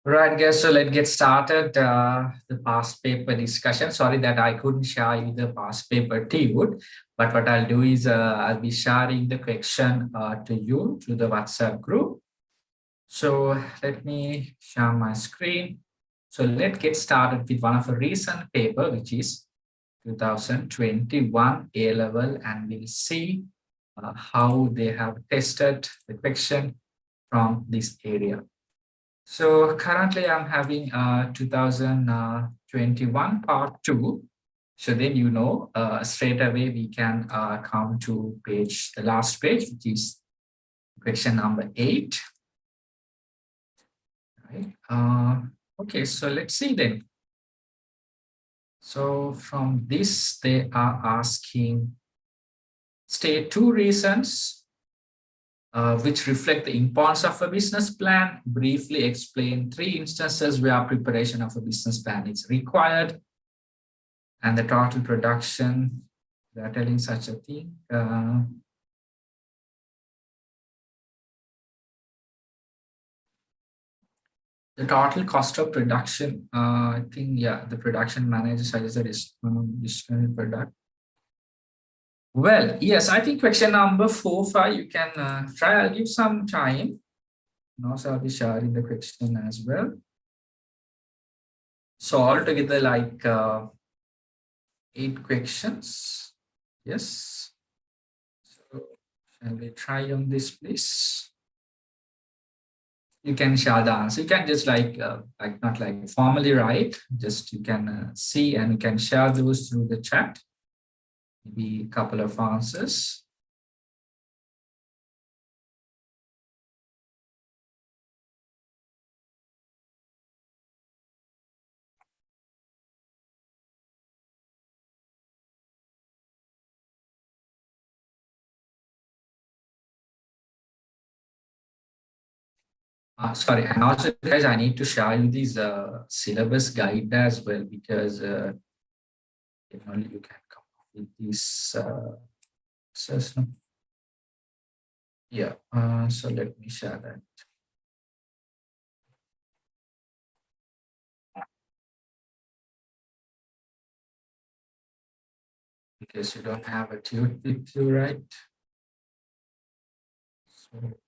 Right, guys. So let's get started. The past paper discussion. Sorry that I couldn't share you the past paper to you, but what I'll do is I'll be sharing the question to you through the WhatsApp group. So let me share my screen. So let's get started with one of a recent paper, which is 2021 A level, and we'll see how they have tested the question from this area. So currently I'm having 2021 part 2. So then straight away we can come to the last page, which is question number 8. Right. Okay, so let's see then. So from this, they are asking, state 2 reasons which reflect the importance of a business plan. Briefly explain 3 instances where preparation of a business plan is required. And the total production, they are telling such a thing. The total cost of production, I think, yeah, the production manager suggested is discrete product. Well, yes, I think question number 4, 5, you can try. I'll give some time. And also, I'll be sharing the question as well. So altogether, like 8 questions. Yes. So shall we try on this, please? You can share the answer. You can just not like formally write, just you can see and you can share those through the chat. Maybe a couple of answers. Sorry, and also guys, I need to share you this syllabus guide as well, because only you can come up with this. Yeah, so let me share that. Because you don't have a tune with you, right? So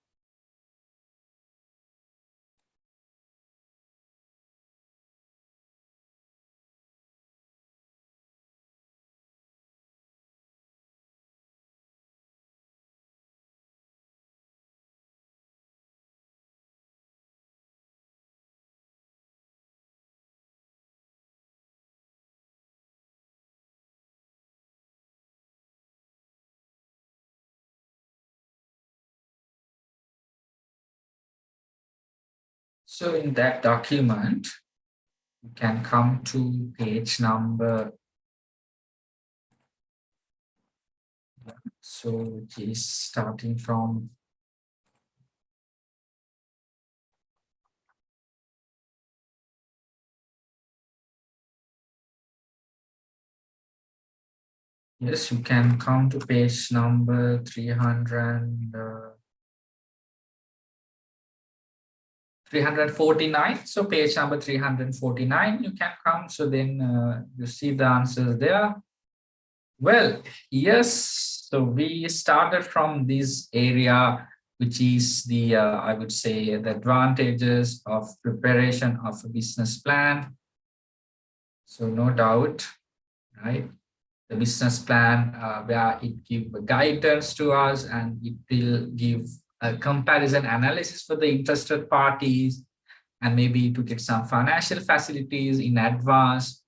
So in that document, you can come to page number. So it is starting from. Yes, you can come to page number 349. So page number 349, you can come. So then you see the answers there. Well, yes. So we started from this area, which is the, I would say, the advantages of preparation of a business plan. So no doubt, right? The business plan where it gives guidance to us and it will give a comparison analysis for the interested parties, and maybe to get some financial facilities in advance,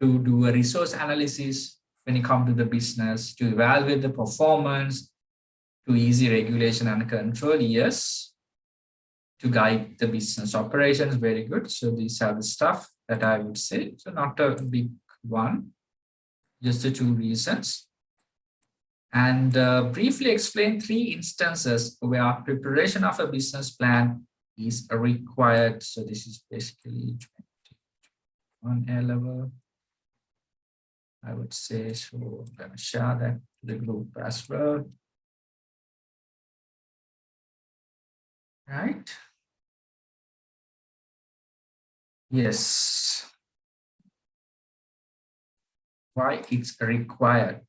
to do a resource analysis when it comes to the business, to evaluate the performance, to easy regulation and control, yes, to guide the business operations, very good. So these are the stuff that I would say. So not a big one, just the 2 reasons. And briefly explain 3 instances where preparation of a business plan is required. So this is basically 21 A level, I would say. So I'm going to share that to the group as well. Right. Yes. Why it's required?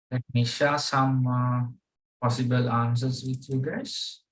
Let me share some possible answers with you guys.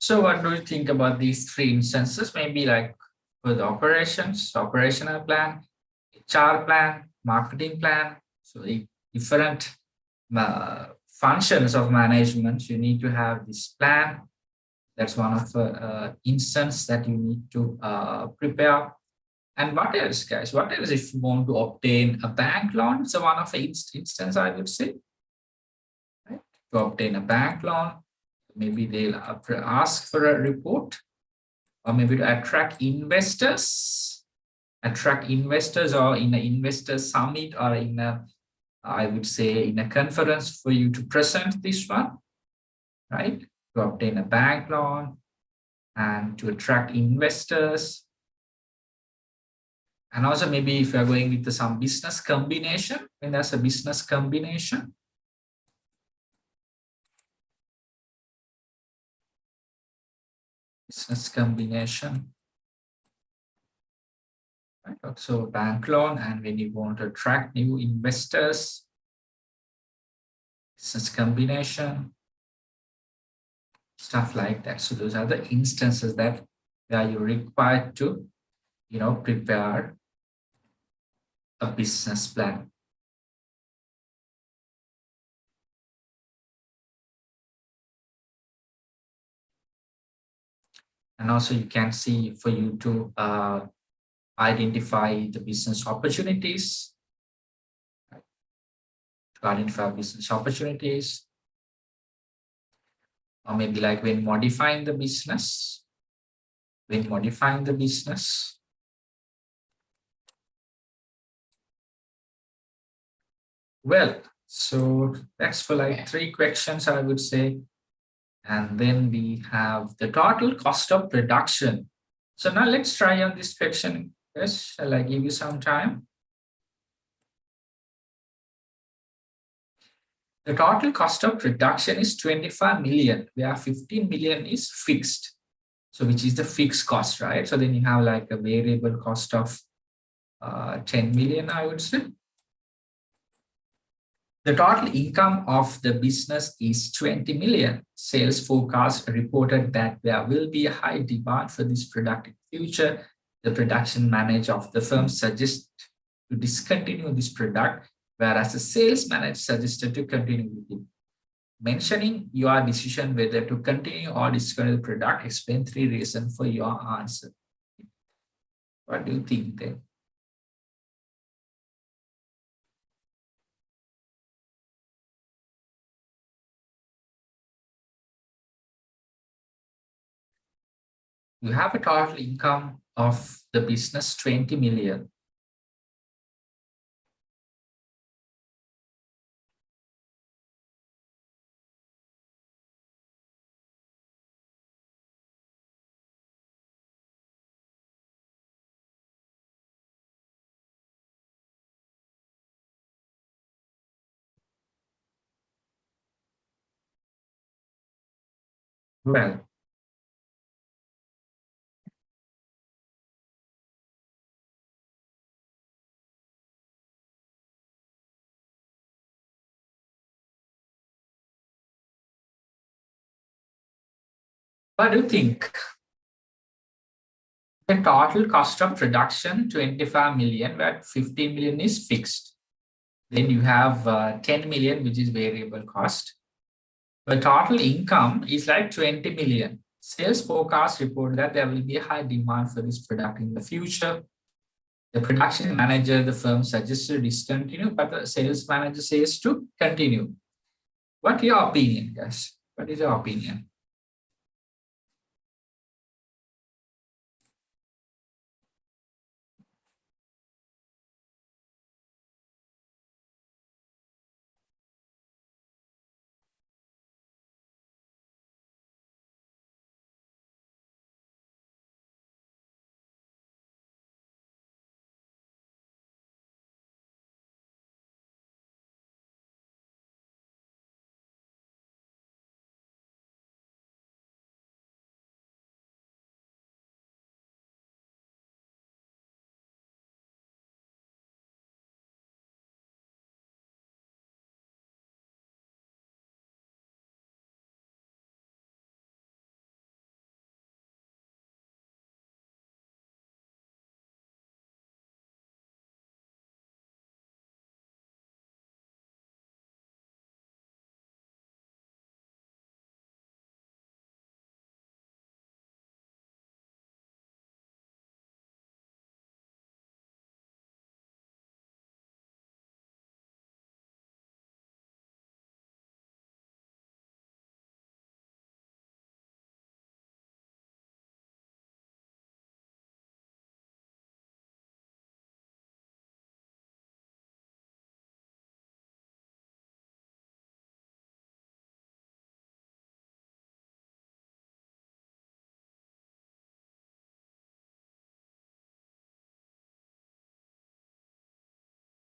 So what do you think about these three instances? Maybe like for the operations, operational plan, HR plan, marketing plan. So different functions of management, you need to have this plan. That's one of the instance that you need to prepare. And what else, guys? What else if you want to obtain a bank loan? So one of the instance I would say, right? To obtain a bank loan, maybe they'll ask for a report, or maybe to attract investors, or in an investor summit, or in a, I would say, in a conference for you to present this one, right? To obtain a bank loan and to attract investors. And also maybe if you're going with some business combination, when there's a business combination, right? Also bank loan, and when you want to attract new investors, business combination, stuff like that. So those are the instances that where you're required to, prepare a business plan. And also you can see for you to identify the business opportunities, or maybe like when modifying the business, Well, so that's for like three questions, I would say. And then we have the total cost of production. So now let's try on this question. Yes, shall I give you some time? The total cost of production is 25 million, where 15 million is fixed. So which is the fixed cost, right? So then you have like a variable cost of 10 million, I would say. The total income of the business is 20 million. Sales forecast reported that there will be a high demand for this product in future. The production manager of the firm suggests to discontinue this product, whereas the sales manager suggested to continue with it. Mentioning your decision whether to continue or discontinue the product, explain three reasons for your answer. What do you think then? You have a total income of the business 20 million. Well, what do you think? The total cost of production 25 million, where 15 million is fixed. Then you have 10 million, which is variable cost. The total income is like 20 million. Sales forecast report that there will be a high demand for this product in the future. The production manager, the firm suggests to discontinue, but the sales manager says to continue. What your opinion, guys? What is your opinion?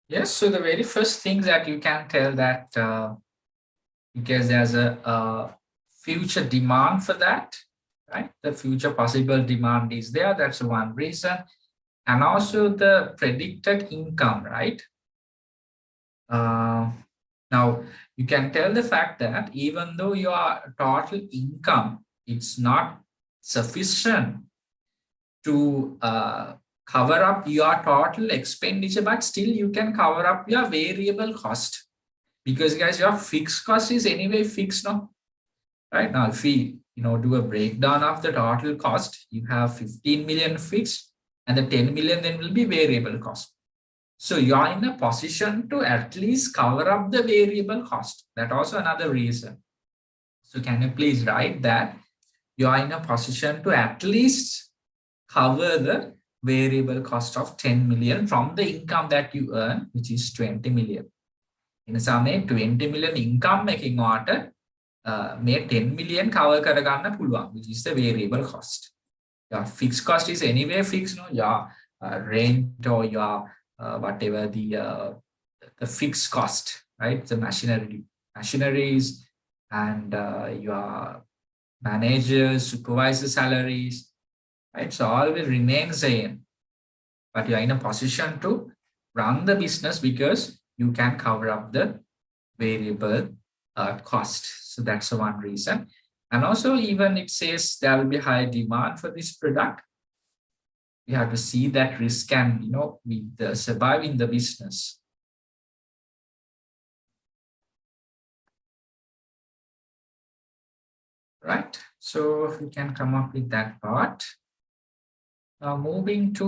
Yes, so the very first thing that you can tell that because there's a future demand for that, right? The future possible demand is there. That's one reason. And also the predicted income, right? Now, you can tell the fact that even though your total income, it's not sufficient to cover up your total expenditure, but still you can cover up your variable cost. Because guys, your fixed cost is anyway fixed now. Right now, if we do a breakdown of the total cost, you have 15 million fixed and the 10 million then will be variable cost. So you are in a position to at least cover up the variable cost. That also another reason. So can you please write that you are in a position to at least cover the variable cost of 10 million from the income that you earn, which is 20 million. In some 20 million income making order, may 10 million cover karagana pulwan, which is the variable cost. Your fixed cost is anyway fixed, no? Your rent or your whatever the fixed cost, right? The machineries and your managers, supervisor salaries, right? So all will remain same, but you are in a position to run the business because you can cover up the variable cost. So that's the one reason. And also even it says there will be high demand for this product. We have to see that risk and we survive in the business. Right. So we can come up with that part. Now moving to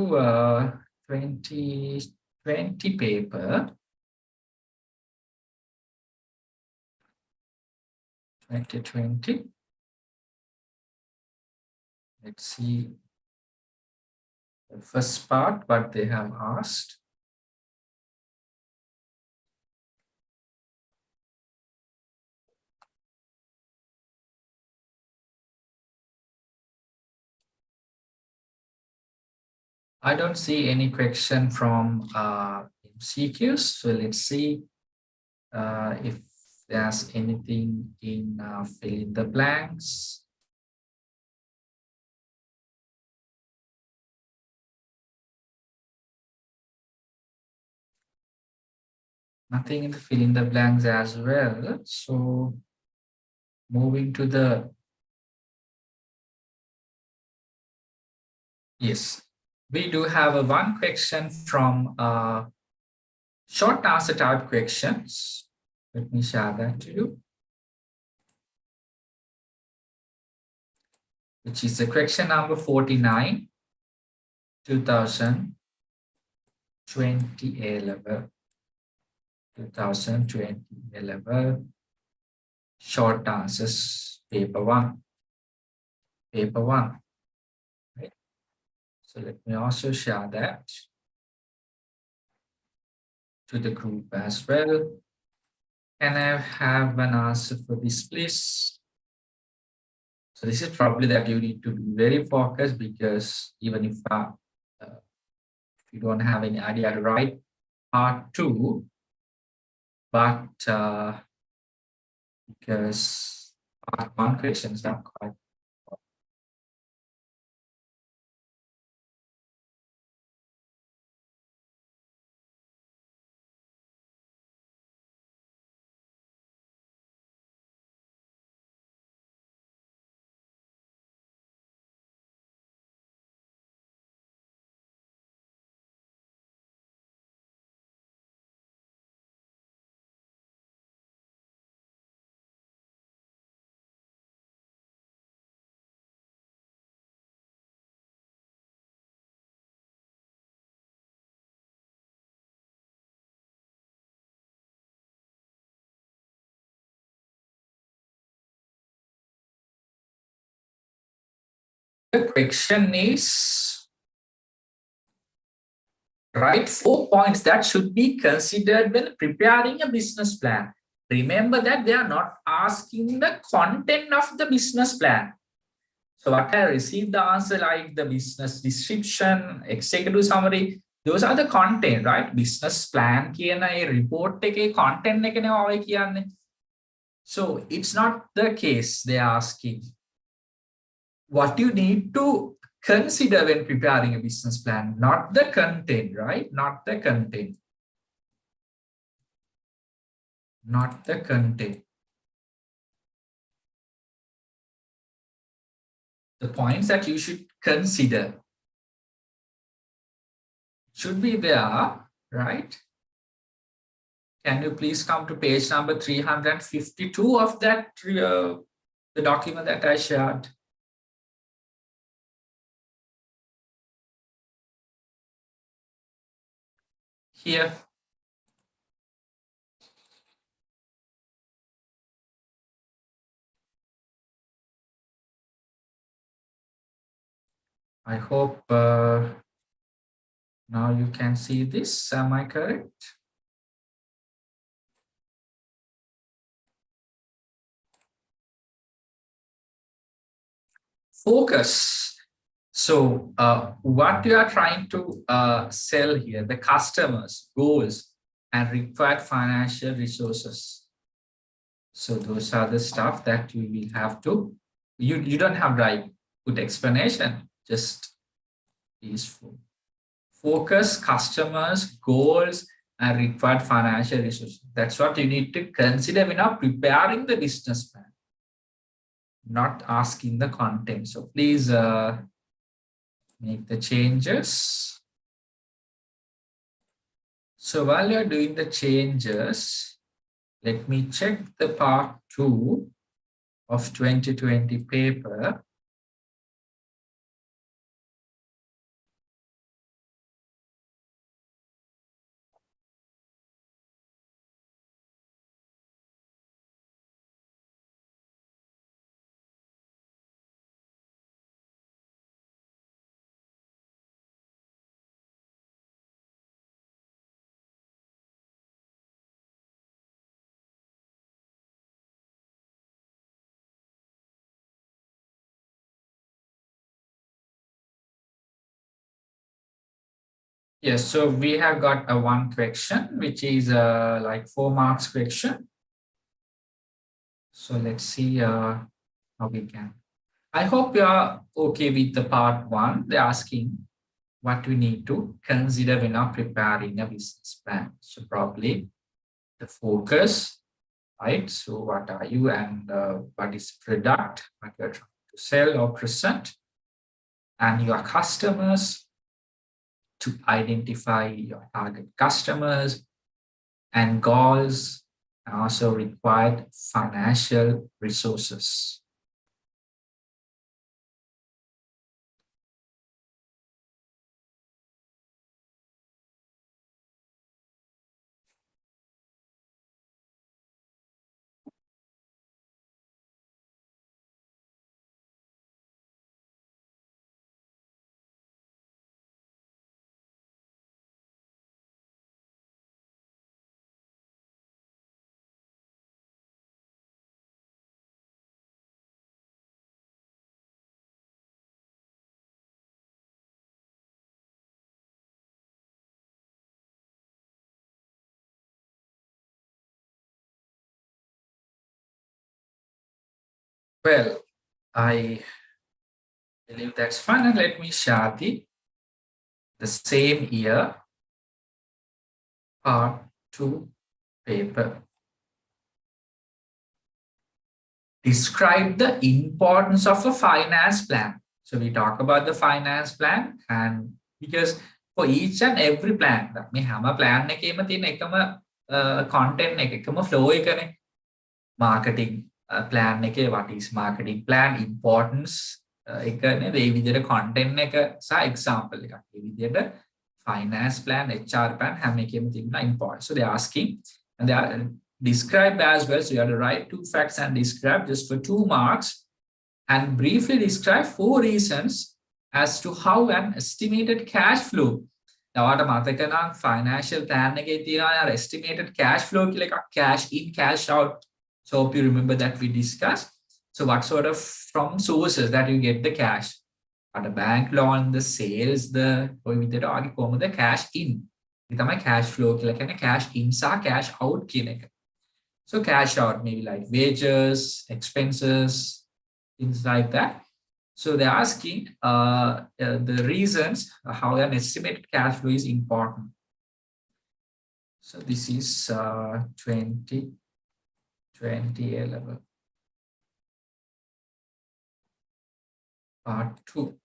2020 paper. 2020. Let's see the first part, what they have asked. I don't see any question from MCQs. So let's see if there's anything in fill in the blanks. Nothing in the fill in the blanks as well. So moving to the, yes, we do have a one question from short answer type questions. Let me share that to you, which is the question number 49, 2020 A level, 2020 A level, short answers, paper one, right? So let me also share that to the group as well. Can I have an answer for this, please? So this is probably that you need to be very focused, because even if you don't have any idea to write part two, but because part one questions are quite. The question is, write 4 points that should be considered when preparing a business plan. Remember that they are not asking the content of the business plan. So what I received the answer like the business description, executive summary, those are the content, right? Business plan කියන ඒ report එකේ content එකනේ ඔය කියන්නේ. So it's not the case they are asking. What you need to consider when preparing a business plan, not the content, right? Not the content. Not the content. The points that you should consider should be there, right? Can you please come to page number 352 of that, the document that I shared? Here. I hope now you can see this. Am I correct? Focus. So what you are trying to sell here, the customers, goals, and required financial resources. So those are the stuff that you will have to, you don't have right good explanation, just these four. Focus, customers, goals, and required financial resources. That's what you need to consider when you're preparing the business plan, not asking the content. So please make the changes. So while you're doing the changes, let me check the part 2 of 2020 paper. Yes, so we have got a one question, which is like 4 marks question. So let's see how we can. I hope you are okay with the part 1. They're asking what we need to consider when not preparing a business plan. So probably the focus, right? So what are you and what is product, what you're trying to sell or present, and your customers, to identify your target customers and goals, and also required financial resources. Well, I believe that's fine. And let me share the same year part 2 paper. Describe the importance of a finance plan. So we talk about the finance plan, and because for each and every plan, මේ හැම plan එකේම තියෙන එකම content එකම flow එකනේ. Marketing plan එකේ what is marketing plan, importance එක නේද, ඒ විදිහට content එක සහ example එකක්. ඒ විදිහට finance plan, HR plan හැම එකේම තියෙන important. So they are asking, and they are describe as well. So you have to write 2 facts and describe just for 2 marks, and briefly describe 4 reasons as to how an estimated cash flow. Now, what financial plan estimated cash flow, like a cash in, cash out. So hope you remember that we discussed. So what sort of from sources that you get the cash? At a bank loan, the sales, the cash in. My cash flow, like a cash in, cash out. So cash out, maybe like wages, expenses, things like that. So they're asking the reasons how an estimated cash flow is important. So this is 2020 level. Part 2.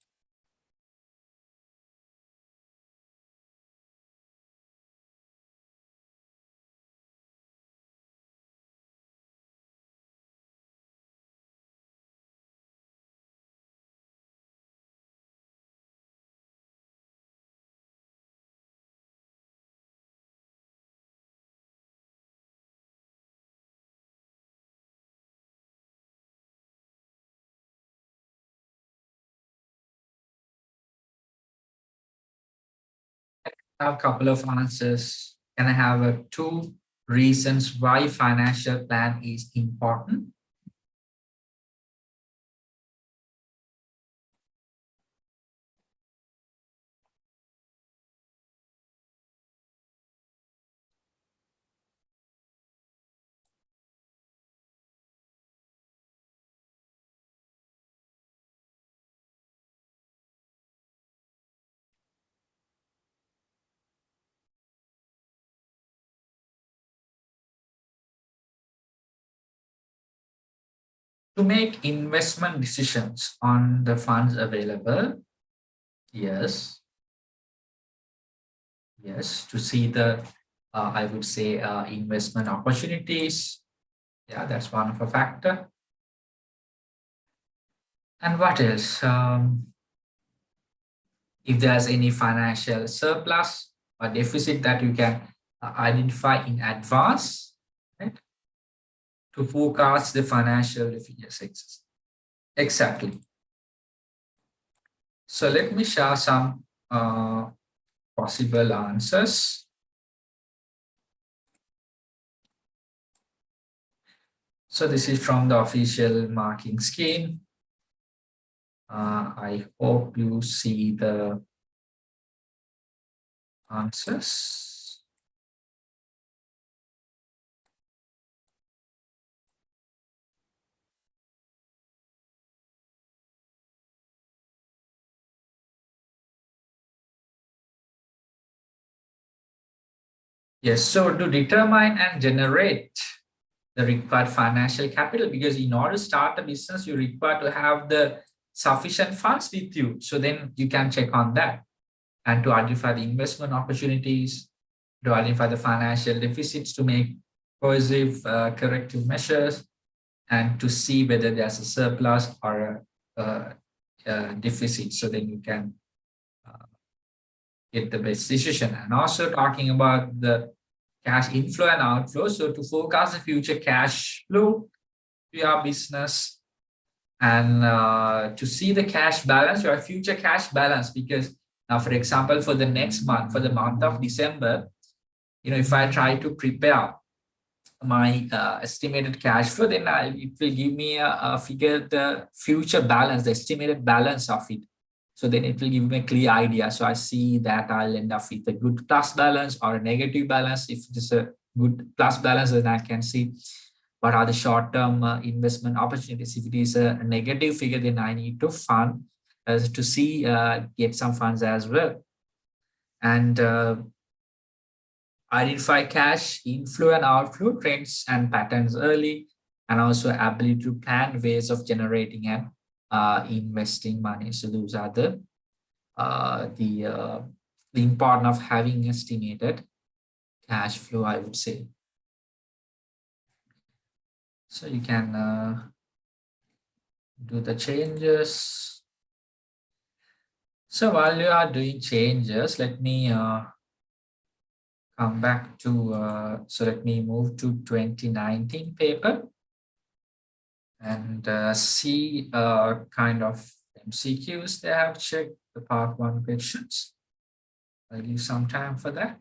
I have a couple of answers. Can I have 2 reasons why financial plan is important? To make investment decisions on the funds available. Yes. Yes, to see the, I would say, investment opportunities. Yeah, that's one of a factor. And what else? If there's any financial surplus or deficit that you can identify in advance, right? To forecast the financial deficits. Exactly. So let me share some possible answers. So this is from the official marking scheme. I hope you see the answers. Yes, so to determine and generate the required financial capital, because in order to start a business, you require to have the sufficient funds with you. So then you can check on that and to identify the investment opportunities, to identify the financial deficits, to make coercive corrective measures, and to see whether there's a surplus or a deficit. So then you can uh, get the best decision. And also talking about the cash inflow and outflow. So to forecast the future cash flow to your business and to see the cash balance, your future cash balance, because now, for example, for the next month, for the month of December, if I try to prepare my estimated cash flow, then it will give me a figure, the future balance, the estimated balance of it. So then it will give me a clear idea. So I see that I'll end up with a good plus balance or a negative balance. If it is a good plus balance, then I can see what are the short-term investment opportunities. If it is a negative figure, then I need to fund to see get some funds as well. And identify cash inflow and outflow trends and patterns early, and also ability to plan ways of generating and investing money. So those are the important of having estimated cash flow, I would say. So you can do the changes. So while you are doing changes, let me come back to, so let me move to 2019 paper and see kind of MCQs they have checked, the part 1 questions. I'll give some time for that.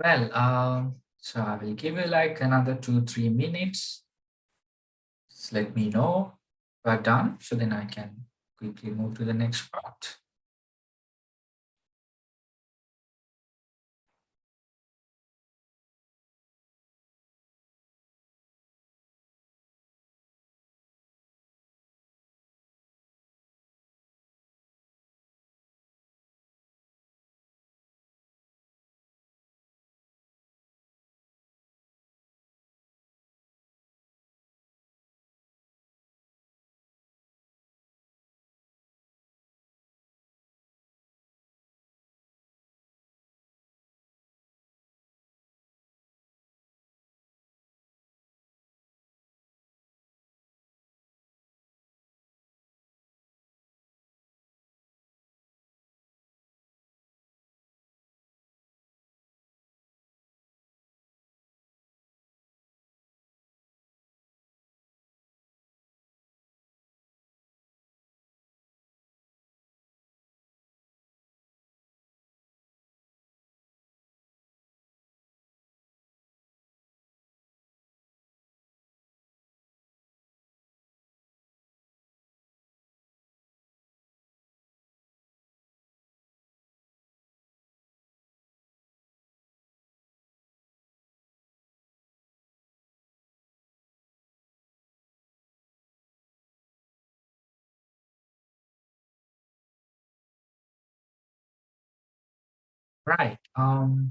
Well, so I will give you like another 2-3 minutes. Just let me know we're done, so then I can quickly move to the next part. Right. I'll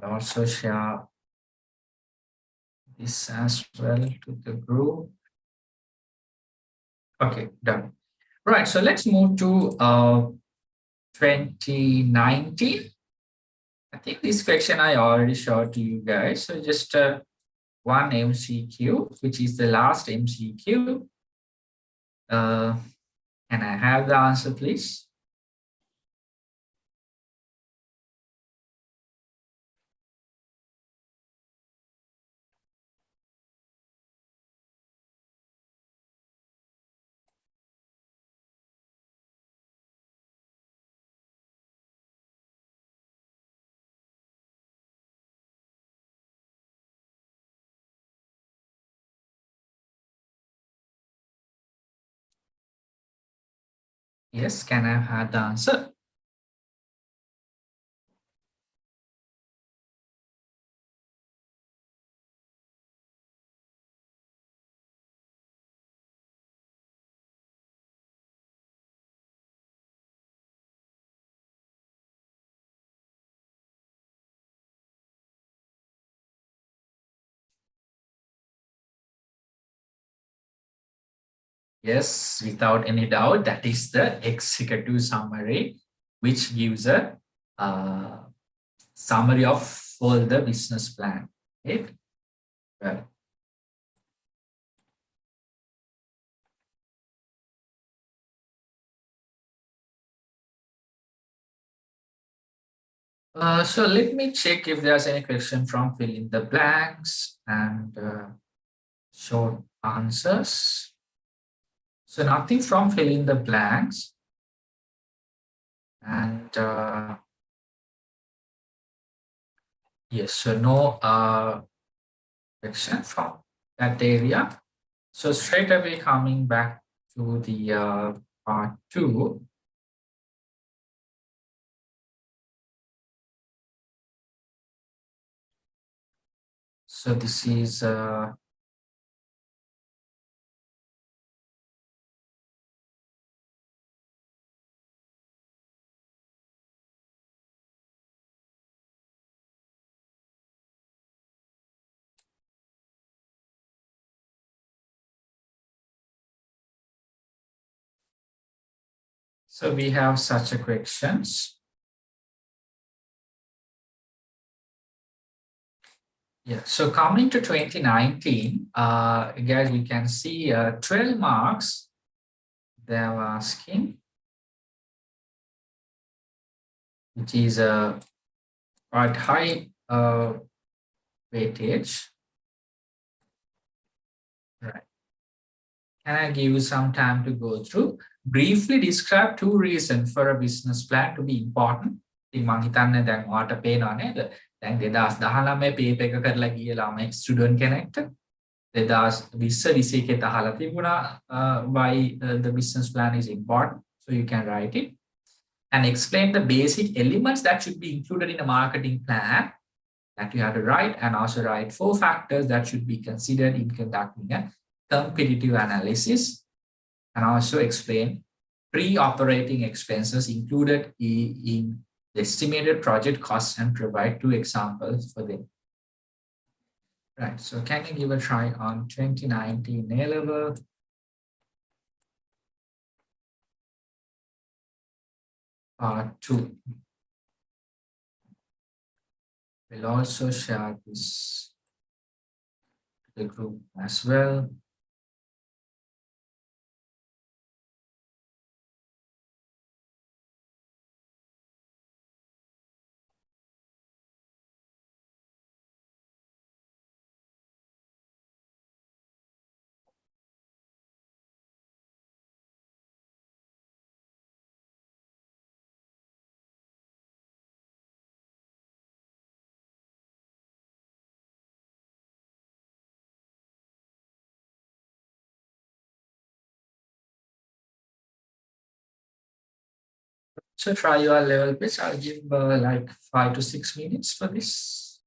also share this as well to the group. Okay, done. Right. So let's move to 2019. I think this question I already showed to you guys. So just one MCQ, which is the last MCQ. Uh, can I have the answer, please? Yes, can I have the answer? Yes, without any doubt, that is the executive summary, which gives a uh, summary of all the business plan. Right? Well, so let me check if there's any question from fill in the blanks and short answers. So nothing from fill in the blanks and yes, so no question from that area. So straight away coming back to the part two. So this is so we have such a questions. Yeah, so coming to 2019, guys, we can see 12 marks they are asking, which is a quite high weightage. Right. Can I give you some time to go through? Briefly describe two reasons for a business plan to be important. ඉතින් මං හිතන්නේ දැන් ඔයාට පේනවා නේද? දැන් 2019 paper එක කරලා ගිය ළමයි ස්ටුඩන්ට් කෙනෙක්ට 2020 අහලා තිබුණා why the business plan is important. So you can write it and explain the basic elements that should be included in a marketing plan that you have to write, and also write 4 factors that should be considered in conducting a competitive analysis, and also explain pre-operating expenses included in the estimated project costs and provide 2 examples for them. Right, so can you give a try on 2019 A-level? Part 2. We'll also share this to the group as well. So try your level pitch. I'll give like 5 to 6 minutes for this.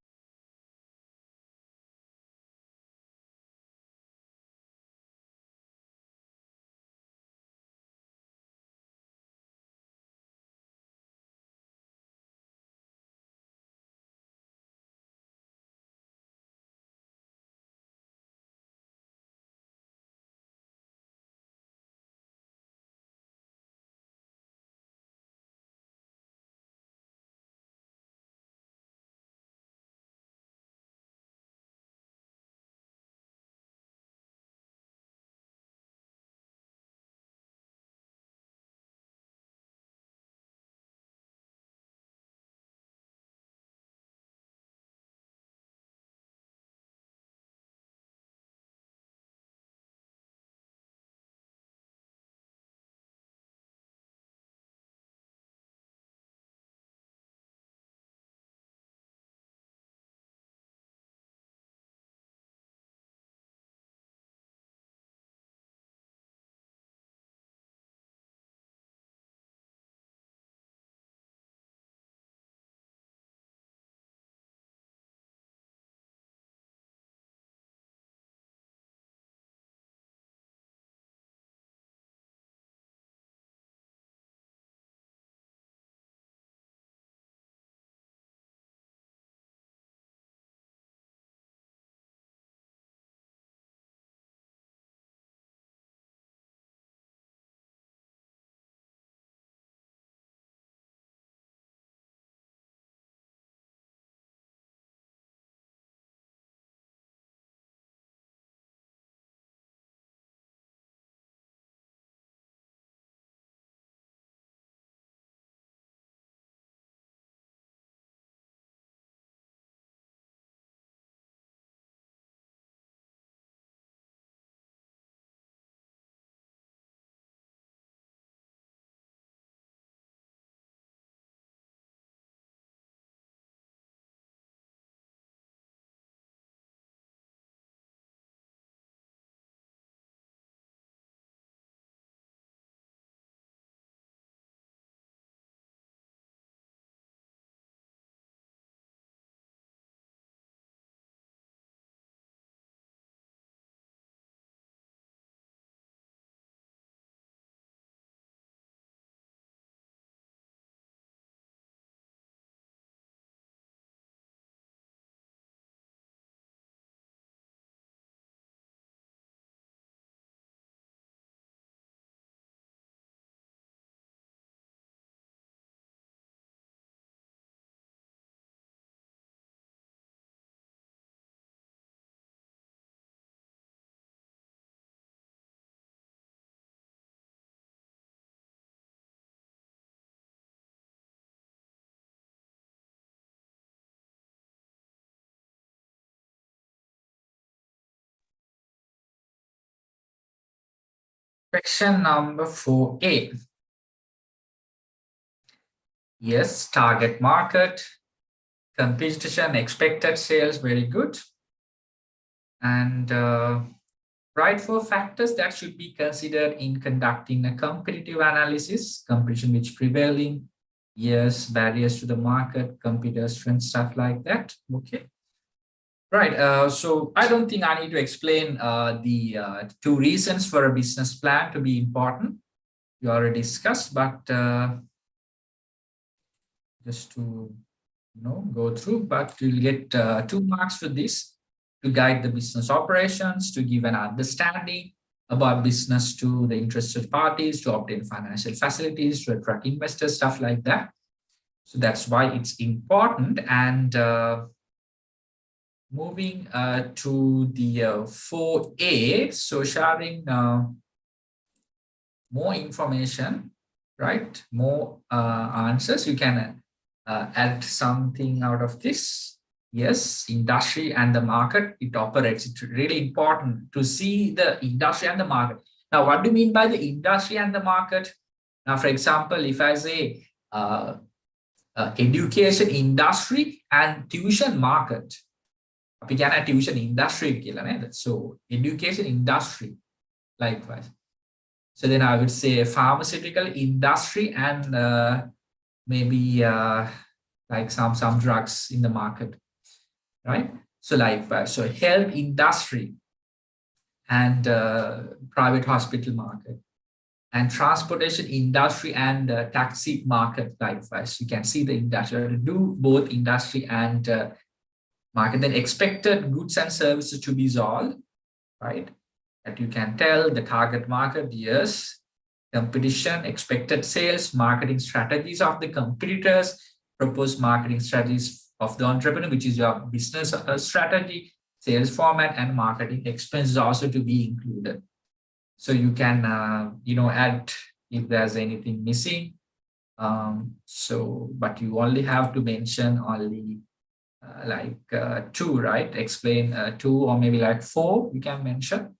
Question number 4A. Yes, target market, competition, expected sales, very good. And right, 4 factors that should be considered in conducting a competitive analysis: competition which prevailing, yes, barriers to the market, competitor strength, stuff like that. Okay. Right. So I don't think I need to explain the 2 reasons for a business plan to be important. You already discussed, but just to go through, but you'll get 2 marks for this: to guide the business operations, to give an understanding about business to the interested parties, to obtain financial facilities, to attract investors, stuff like that. So that's why it's important. And moving to the 4A, so sharing more information, right? More answers. You can add something out of this. Yes, industry and the market, it operates. It's really important to see the industry and the market. Now, what do you mean by the industry and the market? Now, for example, if I say education industry and tuition market, we can add tuition industry. So education industry, likewise. So then I would say pharmaceutical industry and maybe like some drugs in the market, right? So likewise, so health industry and private hospital market, and transportation industry and taxi market, likewise. You can see the industry, to do both industry and market. Then expected goods and services to be solved, right? That you can tell the target market, yes, competition, expected sales, marketing strategies of the competitors, proposed marketing strategies of the entrepreneur, which is your business strategy, sales format, and marketing expenses also to be included. So you can, add if there's anything missing. But you only have to mention only 2, right? Explain 2 or maybe 4 you can mention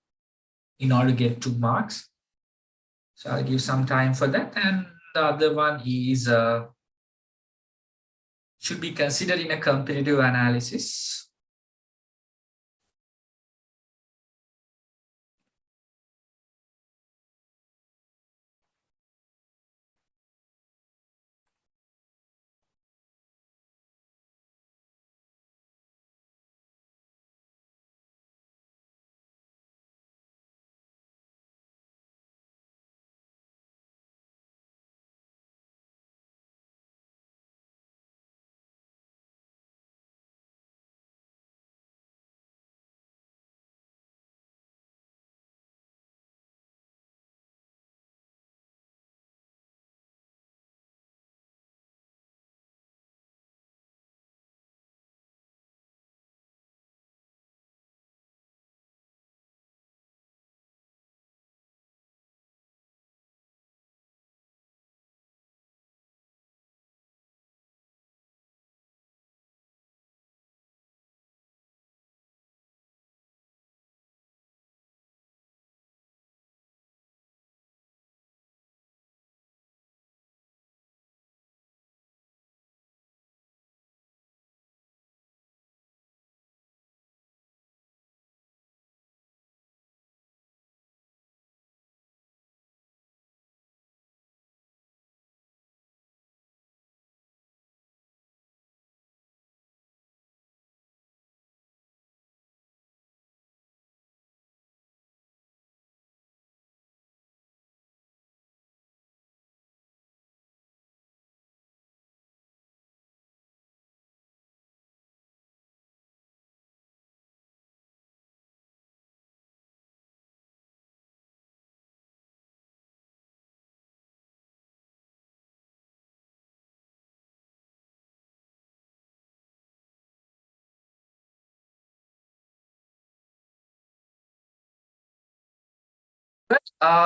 in order to get 2 marks. So I'll give some time for that. And the other one is should be considered in a competitive analysis.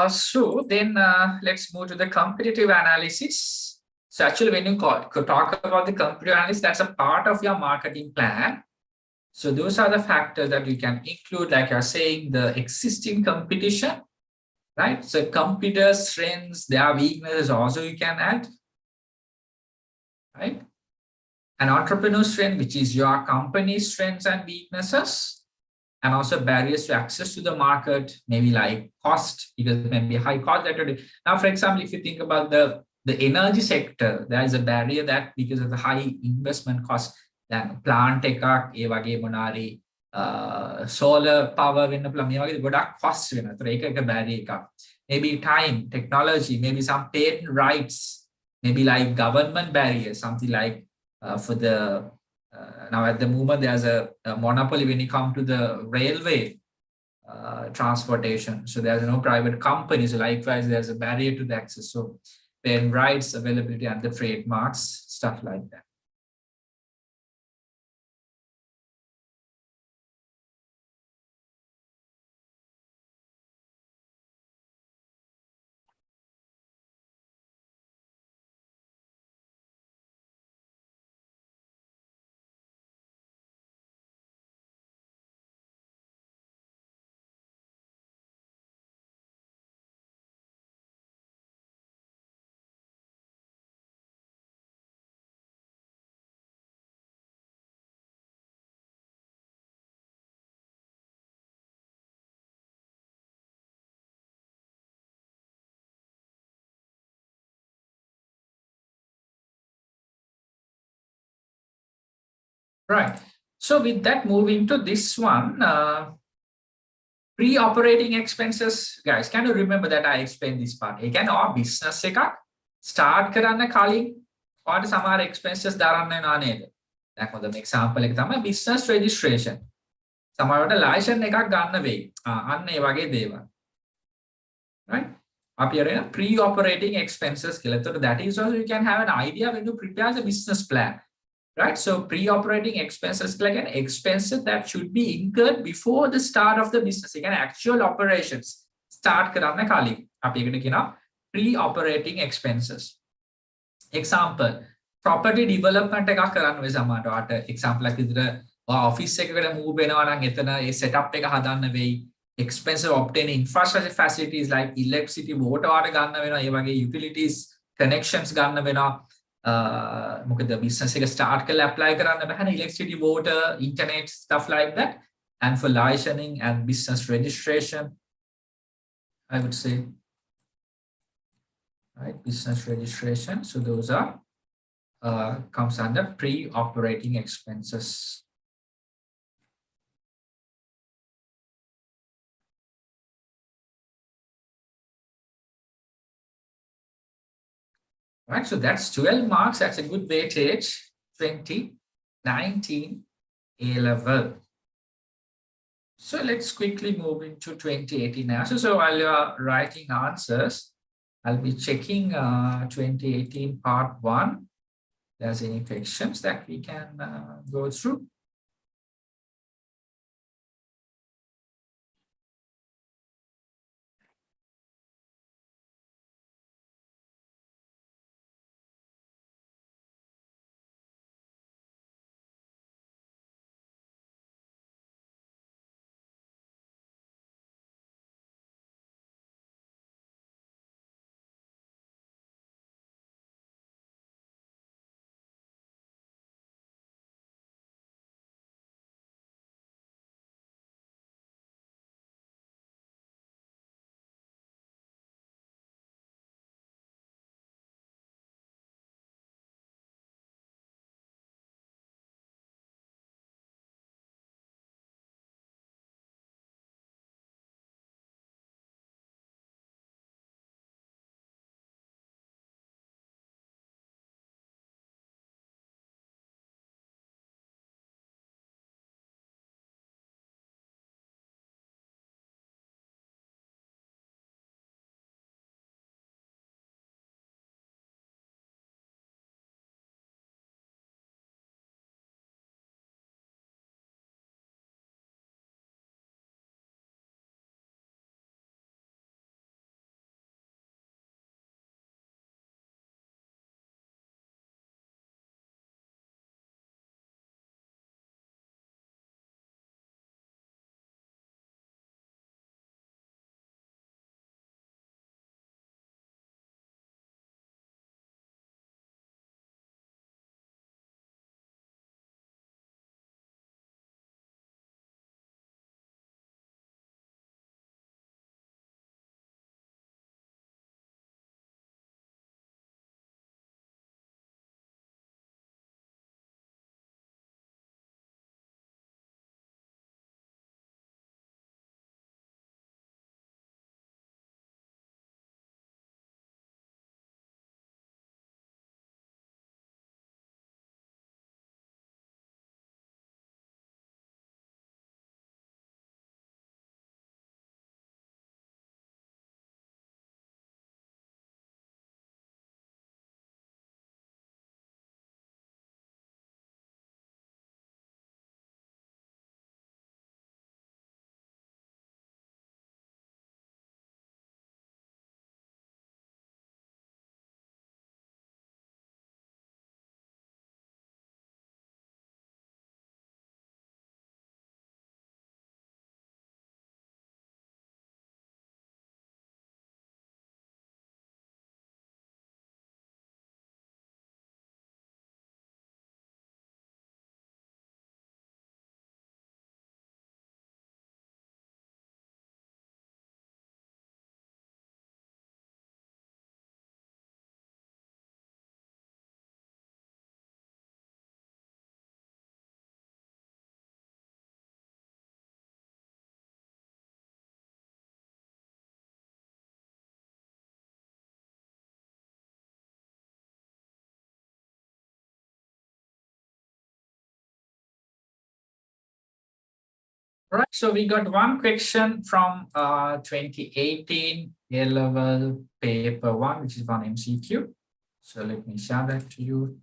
So then let's move to the competitive analysis. So actually, when you talk about the competitive analysis, that's a part of your marketing plan. So those are the factors that you can include, like you're saying, the existing competition, right? So competitor strengths, their weaknesses also you can add, right? An entrepreneur strength, which is your company's strengths and weaknesses, and also barriers to access to the market, maybe like cost, because maybe high cost that would, now, for example, if you think about the energy sector, there is a barrier that because of the high investment cost, then plant එකක් ඒ වගේ මොනාරි solar power වෙන්න පුළුවන් මේ වගේ ගොඩක් cost වෙනවා. ඒතර ඒක එක barrier එකක්. Maybe time, technology, maybe some patent rights, maybe like government barriers, something like for the now at the moment there's a monopoly when it comes to the railway transportation. So there's no private companies. So likewise, there's a barrier to the access. So patent rights, availability, and the trademarks, stuff like that. Right. So with that, moving to this one, pre-operating expenses, guys, can you remember that I explained this part? Again, our business start කරන්න කලින් ඔයාලට සමහර expenses දරන්න වෙනවා නේද? දැන් හොඳම example එක තමයි business registration. සමහරවිට license එකක් ගන්න වෙයි. අන්න ඒ වගේ දේවල්. Right? Up here, pre-operating expenses. That is also you can have an idea when you prepare the business plan. Right, so pre-operating expenses like an expenses that should be incurred before the start of the business. Again, actual operations start කරන්න කලින් අපි ඒකට කියනවා pre-operating expenses. Example, property development එකක් කරන්න වෙයි සමහරවට. example එකක් විදිහට office එකකට move වෙනවා නම් එතන ඒ setup එක හදන්න වෙයි. Expensive obtaining infrastructure facilities like electricity, water ගන්න වෙනවා. ඒ වගේ utilities connections ගන්න වෙනවා. මොකද business එක start කරලා apply කරන්න බෑනේ electricity, water, internet, stuff like that. And for licensing and business registration, I would say, right, business registration. So those are comes under pre-operating expenses. Right, so that's 12 marks. That's a good weightage. 2019 A-level. So let's quickly move into 2018 answers. So while you're writing answers, I'll be checking 2018 part 1. There's any questions that we can go through. Right, so we got one question from 2018 A-level paper one, which is one MCQ. So let me share that to you.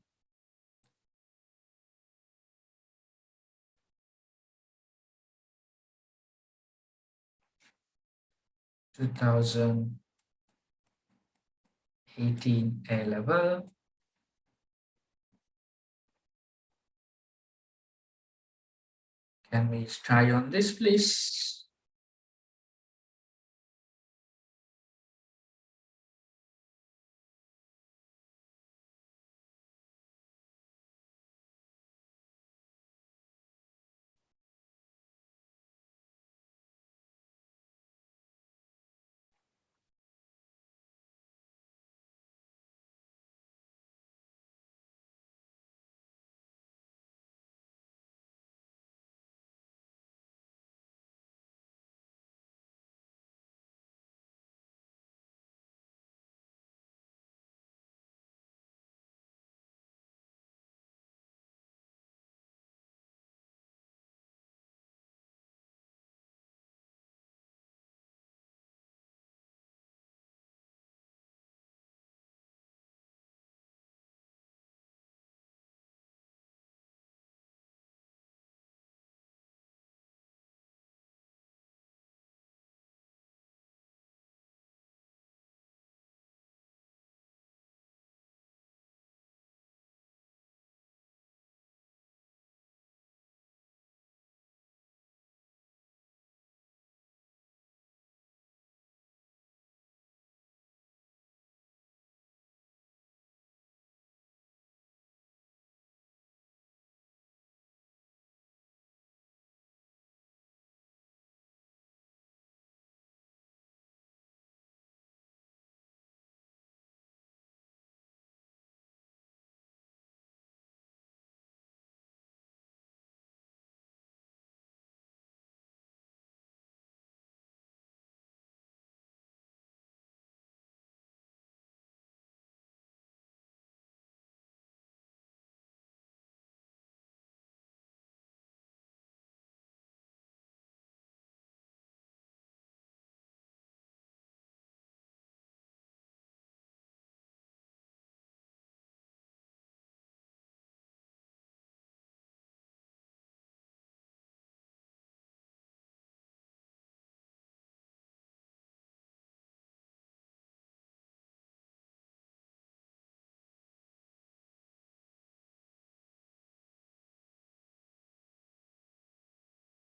Two 2018 A-level. Can we try on this, please?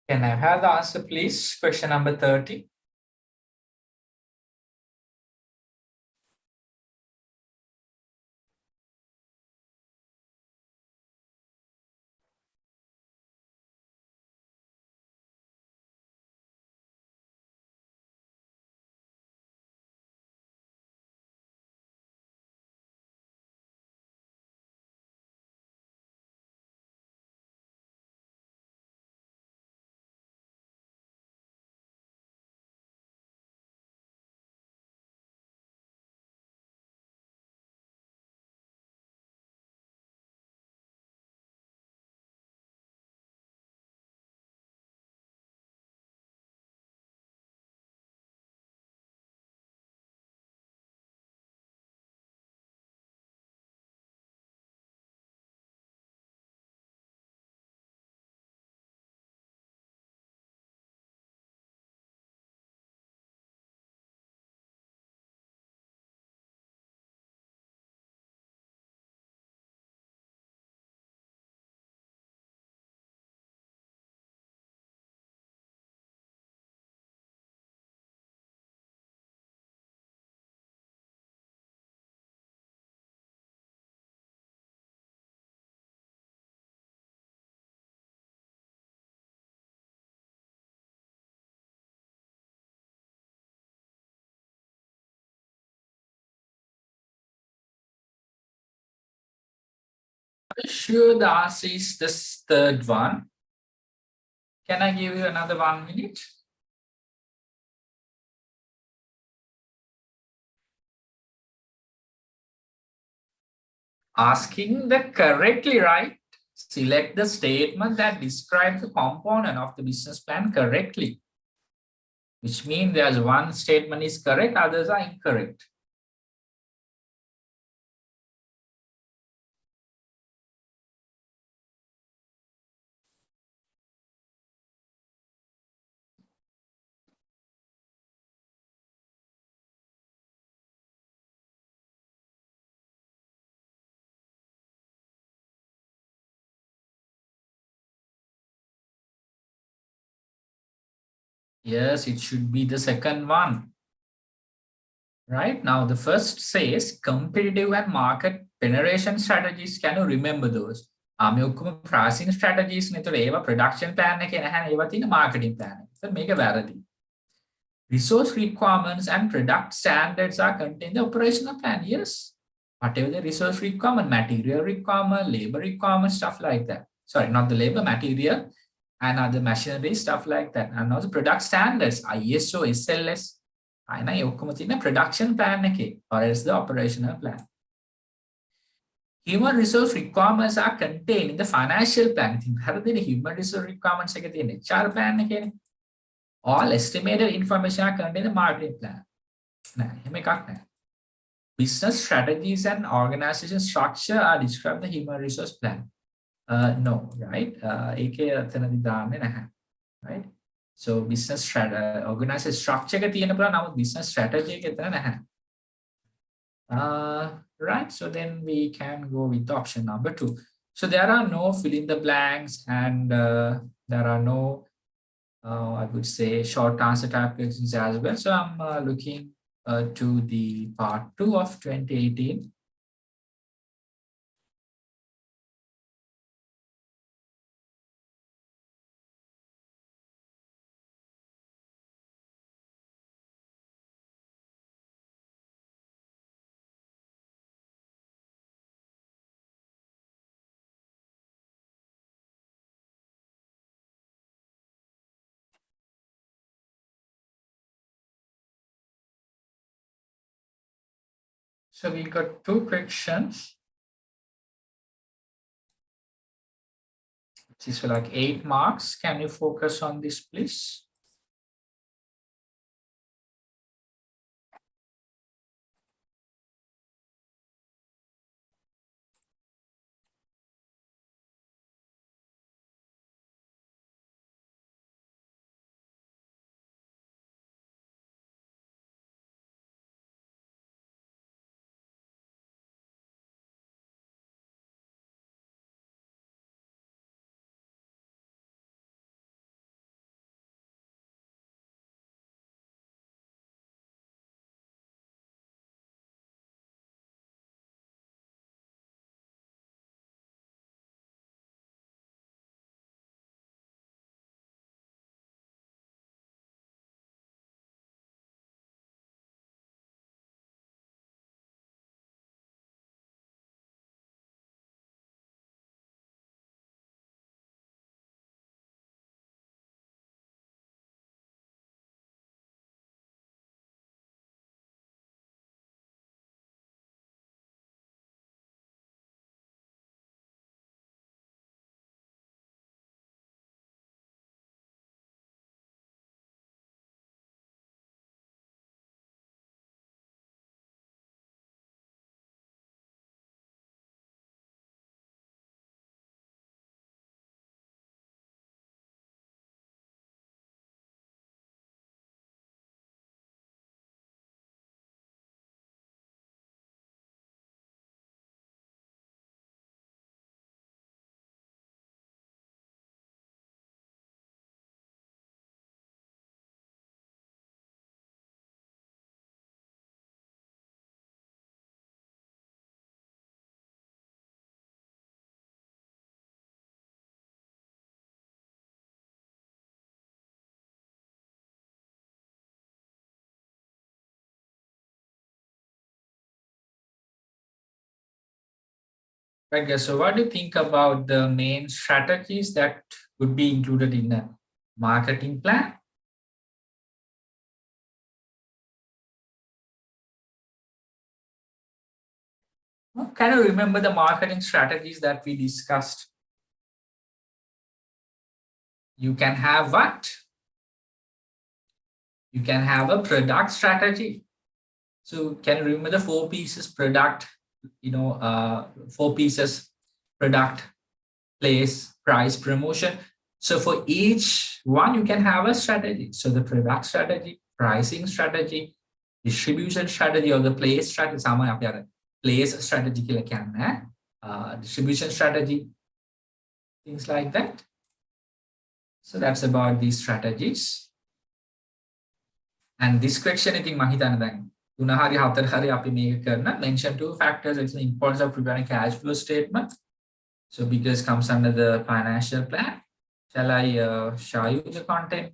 Can I have the answer, please? Question number 30. Are you sure the answer is this third one? Can I give you another 1 minute? Asking the correctly right. Select the statement that describes the component of the business plan correctly, which means there's one statement is correct, others are incorrect. Yes, it should be the second one. Right now, the first says competitive and market penetration strategies. Can you remember those? මේ ඔක්කොම pricing strategies නේතොර ඒවා production plan එකේ නැහැ ඒවා තියෙන marketing plan එක. So මේක වැරදි. Resource requirements and product standards are contained in the operational plan. Yes. Whatever the resource requirement, material requirement, labor requirement, stuff like that. Sorry, not the labor, material and other machinery, stuff like that. And also product standards, ISO, SLS. අයන ඒ ඔක්කොම තියෙන production plan එකේ or else the operational plan. Human resource requirements are contained in the financial plan. ඉතින් හරියටම human resource requirements එකේ තියෙන HR plan එකේනේ. All estimated information are contained in the marketing plan. නෑ එහෙම එකක් නෑ. Business strategies and organization structure are described in the human resource plan. No, right? ඒකේ එතනදි දාන්නේ නැහැ. Right? So business organization structure එක තියෙන පුළුවන් නමුත් business strategy එක එතන නැහැ. Right, so then we can go with option number 2. So there are no fill in the blanks and there are no I would say short answer type questions as well. So I'm looking to the part 2 of 2018. So we got 2 questions. This is like 8 marks. Can you focus on this, please? Right, guys. So what do you think about the main strategies that would be included in a marketing plan? Can you remember the marketing strategies that we discussed You can have what? You can have a product strategy. So can you remember the 4 pieces product, 4 pieces product, place, price, promotion. So for each one, you can have a strategy. So the product strategy, pricing strategy, distribution strategy, or the place strategy. Place strategy, distribution strategy, things like that. So that's about these strategies. And this question, I think, mention 2 factors. It's the importance of preparing cash flow statement. So because comes under the financial plan. Shall I show you the content?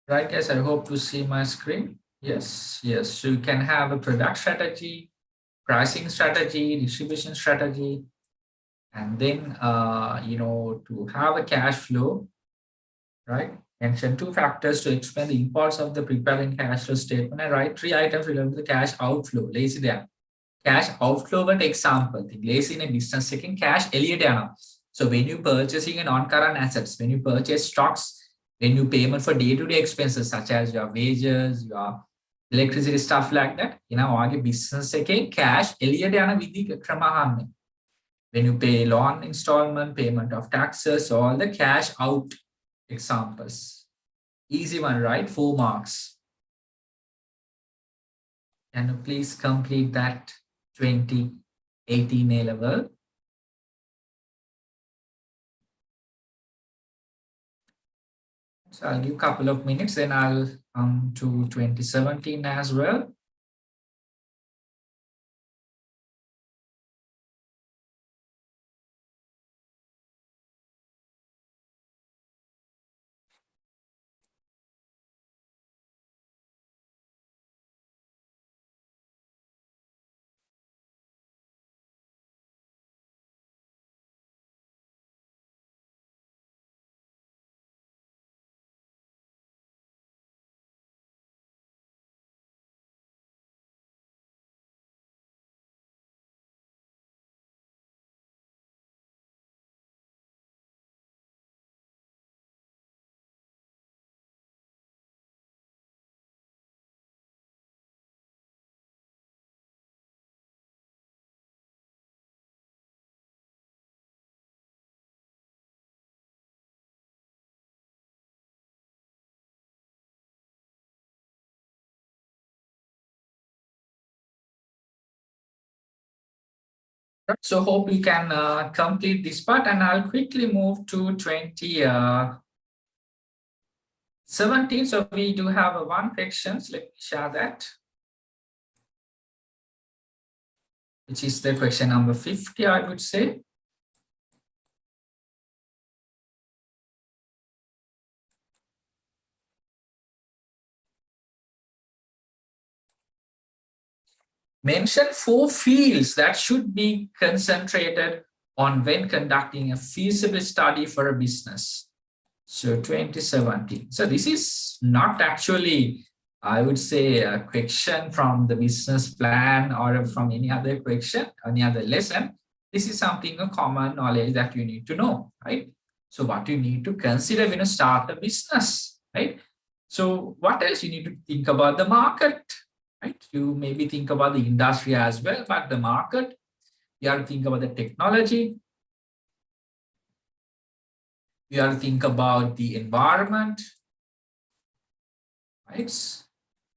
Right, guys, I hope to see my screen. Yes, yes. So you can have a product strategy, pricing strategy, distribution strategy, and then, to have a cash flow, right? Mention 2 factors to explain the importance of the preparing cash flow statement and write 3 items related to the cash outflow. Lazy there. Cash outflow, but example, lazy in a business second cash Elliot. So when you purchasing a non-current assets, when you purchase stocks, when you payment for day-to-day expenses such as your wages, your electricity, stuff like that, business again cash Elliot vidhi. When you pay loan installment, payment of taxes, all the cash out examples. Easy one, right? 4 marks. Can you please complete that 2018 A level? So I'll give a couple of minutes, then I'll come to 2017 as well. So hope you can complete this part, and I'll quickly move to 2017. So we do have one questions. Let me share that, which is the question number 50, I would say. Mention 4 fields that should be concentrated on when conducting a feasibility study for a business. So 2017. So this is not actually, I would say, a question from the business plan or from any other question, any other lesson. This is something, a common knowledge that you need to know, right? So what you need to consider when you start a business, right? So what else you need to think about the market, right? You maybe think about the industry as well, but the market, you have to think about the technology. You have to think about the environment, right?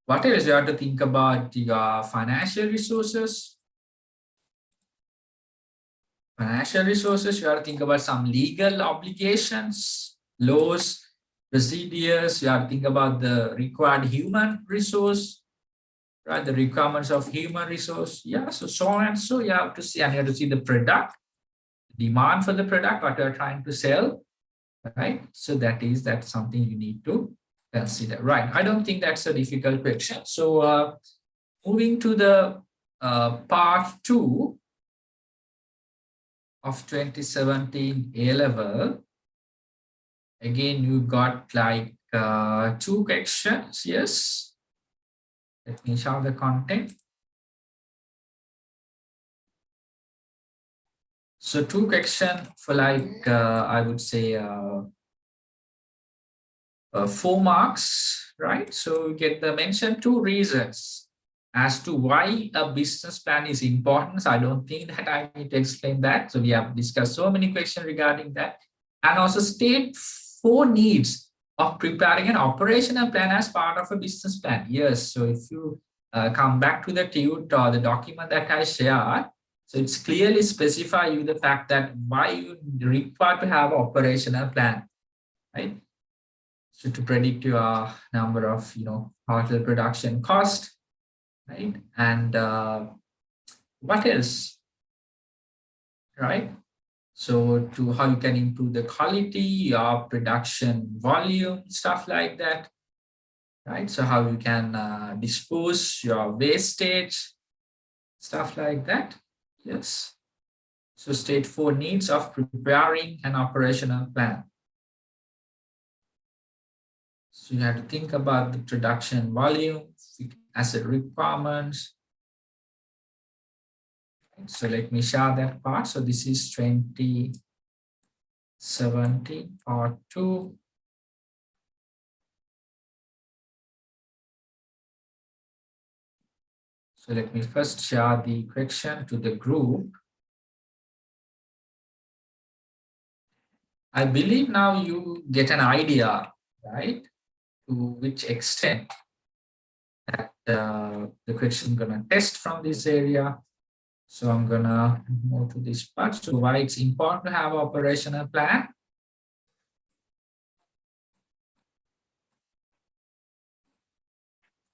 What else? You have to think about your financial resources. Financial resources, you have to think about some legal obligations, laws, procedures. You have to think about the required human resource, right? The requirements of human resource. Yeah, so on and so you have to see, and you have to see the product, demand for the product, what you're trying to sell, right? So that's something you need to consider, right? I don't think that's a difficult question. So moving to the part 2. of 2017 A-level, again, you got like 2 questions. Yes. Let me show the content. So 2 questions for like, I would say 4 marks, right? So you get the mention 2 reasons as to why a business plan is important. So I don't think that I need to explain that. So we have discussed so many questions regarding that. And also state 4 needs of preparing an operational plan as part of a business plan. Yes, so if you come back to the tute or the document that I shared, so it's clearly specify you the fact that why you require to have an operational plan, right? So to predict your number of, total production cost, right? And what else, right? So to how you can improve the quality, your production volume, stuff like that, right? So how you can dispose your wastage, stuff like that. Yes. So state 4 needs of preparing an operational plan. So you have to think about the production volume, asset requirements. So let me share that part. So this is 2017 part 2. So let me first share the question to the group. I believe now you get an idea, right, to which extent that the question is going to test from this area. So I'm going to move to this part. So why it's important to have an operational plan.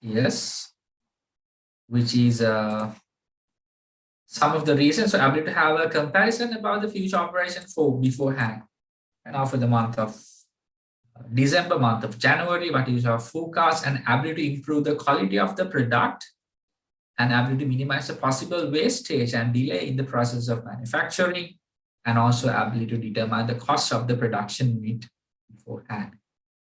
Yes, which is some of the reasons. So ability to have a comparison about the future operation for beforehand. And now for the month of December, month of January, what is our forecast, and ability to improve the quality of the product, and ability to minimize the possible wastage and delay in the process of manufacturing, and also ability to determine the cost of the production unit beforehand.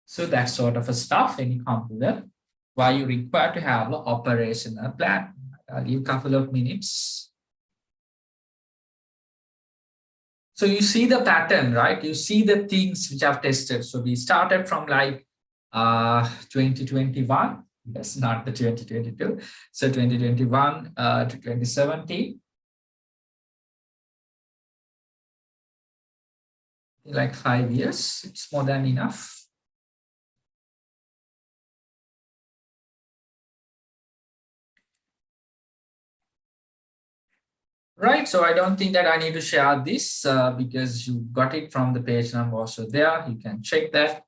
So that sort of a stuff when you come to the why you require to have an operational plan. I'll give a couple of minutes. So you see the pattern, right? You see the things which I've tested. So we started from like 2021. That's not the 2022. So 2021 to 2017. Like 5 years, it's more than enough. Right, so I don't think that I need to share this because you got it from the page number also there. You can check that.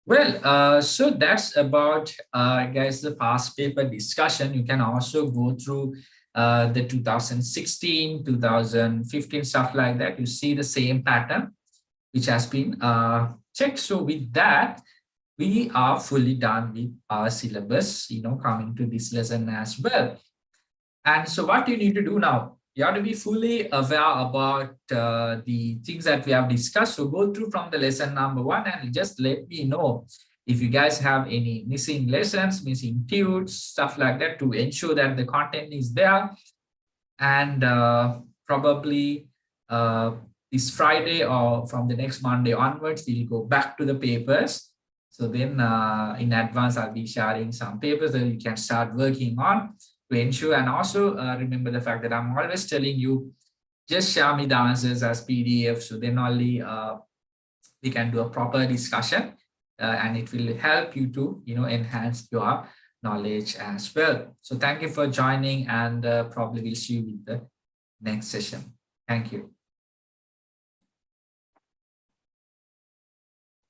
Well, so that's about, guys, the past paper discussion. You can also go through the 2016, 2015, stuff like that. You see the same pattern, which has been checked. So with that, we are fully done with our syllabus, coming to this lesson as well. And so what you need to do now, you have to be fully aware about the things that we have discussed. So go through from the lesson number 1 and just let me know if you guys have any missing lessons, missing tunes, stuff like that, to ensure that the content is there. And probably this Friday or from the next Monday onwards, we'll go back to the papers. So then in advance, I'll be sharing some papers that you can start working on to ensure. And also remember the fact that I'm always telling you, just share me the answers as PDF. So then only we can do a proper discussion and it will help you to, enhance your knowledge as well. So thank you for joining, and probably we'll see you in the next session. Thank you.